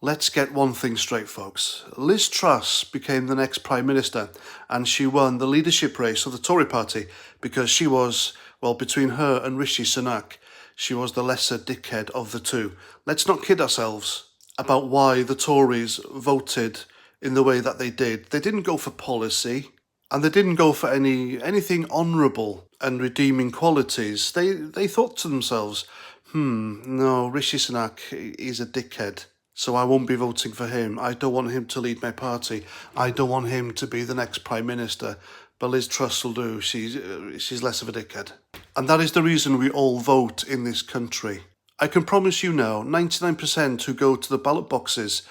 Let's get one thing straight, folks. Liz Truss became the next Prime Minister, and she won the leadership race of the Tory party because she was, well, between her and Rishi Sunak, she was the lesser dickhead of the two. Let's not kid ourselves about why the Tories voted in the way that they did. They didn't go for policy, and they didn't go for anything honourable and redeeming qualities. They thought to themselves, no, Rishi Sunak, he's a dickhead, so I won't be voting for him. I don't want him to lead my party. I don't want him to be the next Prime Minister. But Liz Truss will do. She's less of a dickhead. And that is the reason we all vote in this country. I can promise you now, 99% who go to the ballot boxes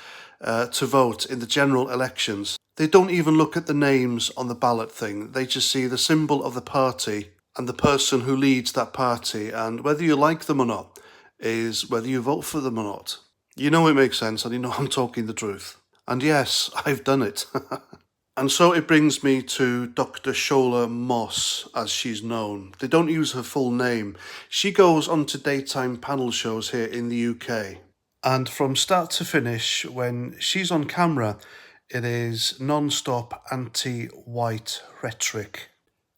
to vote in the general elections, they don't even look at the names on the ballot thing. They just see the symbol of the party and the person who leads that party, and whether you like them or not is whether you vote for them or not. You know it makes sense, and you know I'm talking the truth. And yes, I've done it. And so it brings me to Dr. Shola Moss, as she's known. They don't use her full name. She goes on to daytime panel shows here in the UK. And from start to finish, when she's on camera, it is non-stop anti-white rhetoric.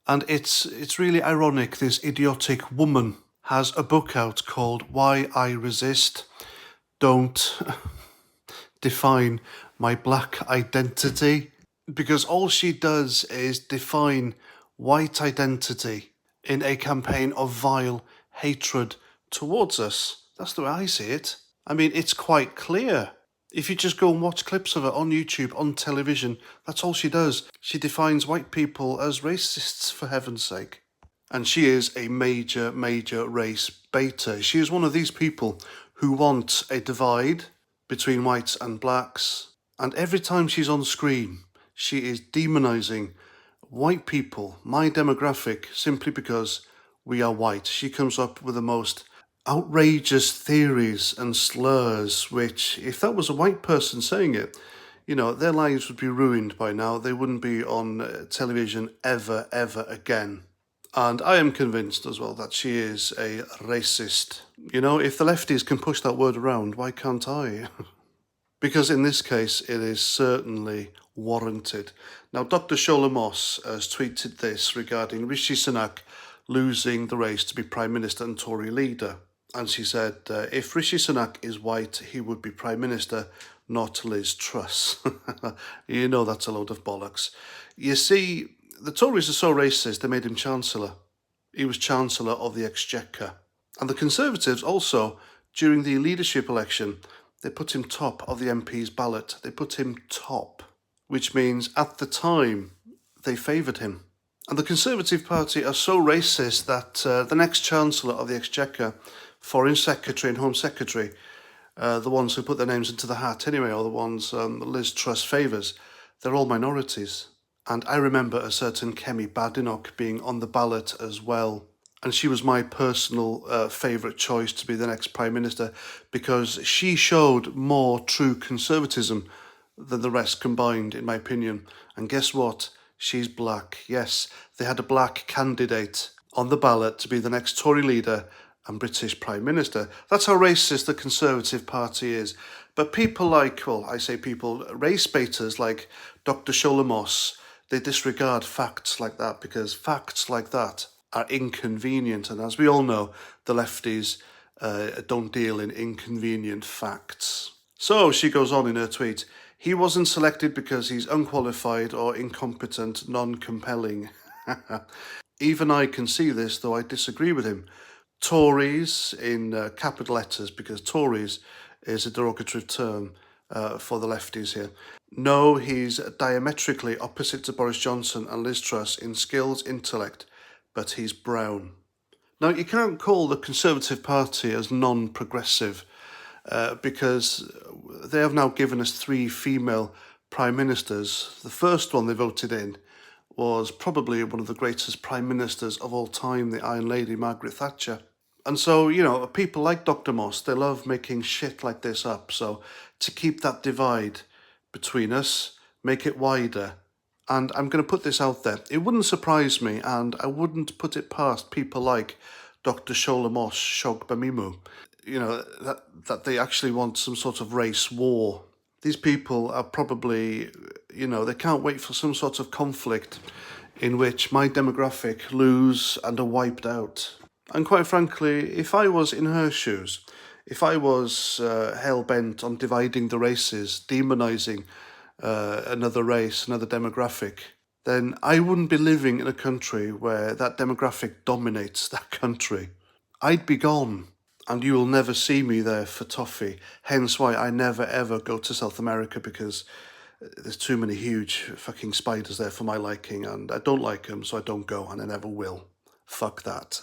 And it's really ironic, this idiotic woman has a book out called Why I Resist. Don't define my black identity. Because all she does is define white identity in a campaign of vile hatred towards us. That's the way I see it. I mean, it's quite clear. If you just go and watch clips of her on YouTube, on television, that's all she does. She defines white people as racists, for heaven's sake. And she is a major, major race baiter. She is one of these people who want a divide between whites and blacks. And every time she's on screen, she is demonising white people, my demographic, simply because we are white. She comes up with the most outrageous theories and slurs, which, if that was a white person saying it, you know, their lives would be ruined by now. They wouldn't be on television ever, ever again. And I am convinced as well that she is a racist. You know, if the lefties can push that word around, why can't I? Because in this case, it is certainly warranted. Now, Dr. Shola Moss has tweeted this regarding Rishi Sunak losing the race to be Prime Minister and Tory leader. And she said, if Rishi Sunak is white, he would be Prime Minister, not Liz Truss. You know that's a load of bollocks. You see, the Tories are so racist, they made him Chancellor. He was Chancellor of the Exchequer. And the Conservatives also, during the leadership election, they put him top of the MP's ballot. They put him top, which means at the time they favoured him. And the Conservative Party are so racist that the next Chancellor of the Exchequer, Foreign Secretary and Home Secretary, the ones who put their names into the hat anyway, or the ones Liz Truss favours, they're all minorities. And I remember a certain Kemi Badenoch being on the ballot as well. And she was my personal favourite choice to be the next Prime Minister because she showed more true conservatism than the rest combined, in my opinion. And guess what? She's black. Yes, they had a black candidate on the ballot to be the next Tory leader and British Prime Minister. That's how racist the Conservative Party is. But people like, well, I say people, race baiters like Dr. Shola Moss, they disregard facts like that because facts like that are inconvenient. And as we all know, the lefties don't deal in inconvenient facts. So she goes on in her tweet, he wasn't selected because he's unqualified or incompetent, non-compelling. Even I can see this, though I disagree with him. Tories in capital letters, because Tories is a derogatory term for the lefties here. No, he's diametrically opposite to Boris Johnson and Liz Truss in skills, intellect, but he's brown. Now, you can't call the Conservative Party as non-progressive because they have now given us 3 female prime ministers. The first one they voted in was probably one of the greatest prime ministers of all time, the Iron Lady, Margaret Thatcher. And so, you know, people like Dr. Moss, they love making shit like this up. So to keep that divide between us, make it wider. And I'm going to put this out there. It wouldn't surprise me, and I wouldn't put it past people like Dr. Shola Moss Shogbamimu. that they actually want some sort of race war. These people are probably, they can't wait for some sort of conflict in which my demographic lose and are wiped out. And quite frankly, if I was in her shoes, if I was hell-bent on dividing the races, demonising another race, another demographic, then I wouldn't be living in a country where that demographic dominates that country. I'd be gone, and you will never see me there for toffee. Hence why I never ever go to South America, because there's too many huge fucking spiders there for my liking, and I don't like them, so I don't go, and I never will. Fuck that.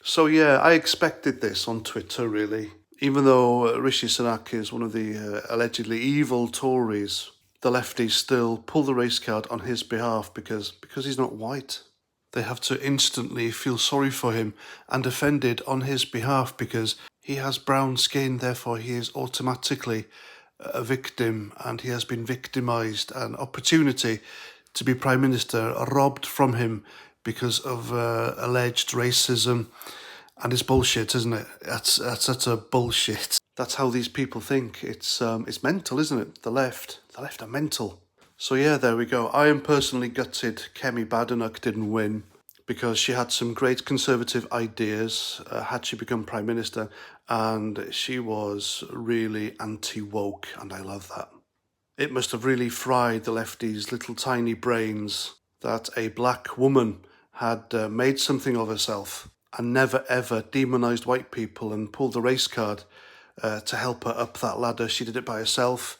So yeah, I expected this on Twitter, really. Even though Rishi Sunak is one of the allegedly evil Tories, the lefties still pull the race card on his behalf because he's not white. They have to instantly feel sorry for him and offended on his behalf because he has brown skin, therefore he is automatically a victim and he has been victimised. An opportunity to be Prime Minister robbed from him because of alleged racism. And it's bullshit, isn't it? That's utter bullshit. That's how these people think. It's mental, isn't it? The left are mental. So yeah, there we go. I am personally gutted Kemi Badenoch didn't win because she had some great conservative ideas had she become Prime Minister, and she was really anti-woke, and I love that. It must have really fried the lefties' little tiny brains that a black woman had made something of herself and never ever demonised white people and pulled the race card to help her up that ladder. She did it by herself.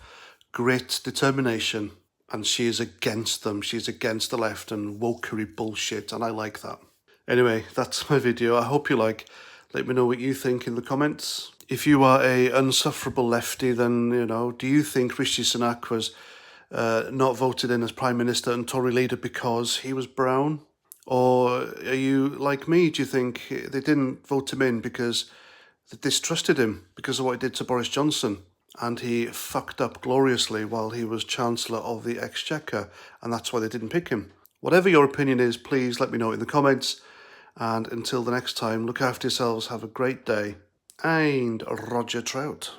Grit, determination, and she is against them. She's against the left and wokery bullshit, and I like that. Anyway, that's my video. I hope you like. Let me know what you think in the comments. If you are a unsufferable lefty, then, do you think Rishi Sunak was not voted in as Prime Minister and Tory leader because he was brown? Or are you like me? Do you think they didn't vote him in because they distrusted him because of what he did to Boris Johnson? And he fucked up gloriously while he was Chancellor of the Exchequer, and that's why they didn't pick him. Whatever your opinion is, please let me know in the comments. And until the next time, look after yourselves, have a great day, and Roger Trout.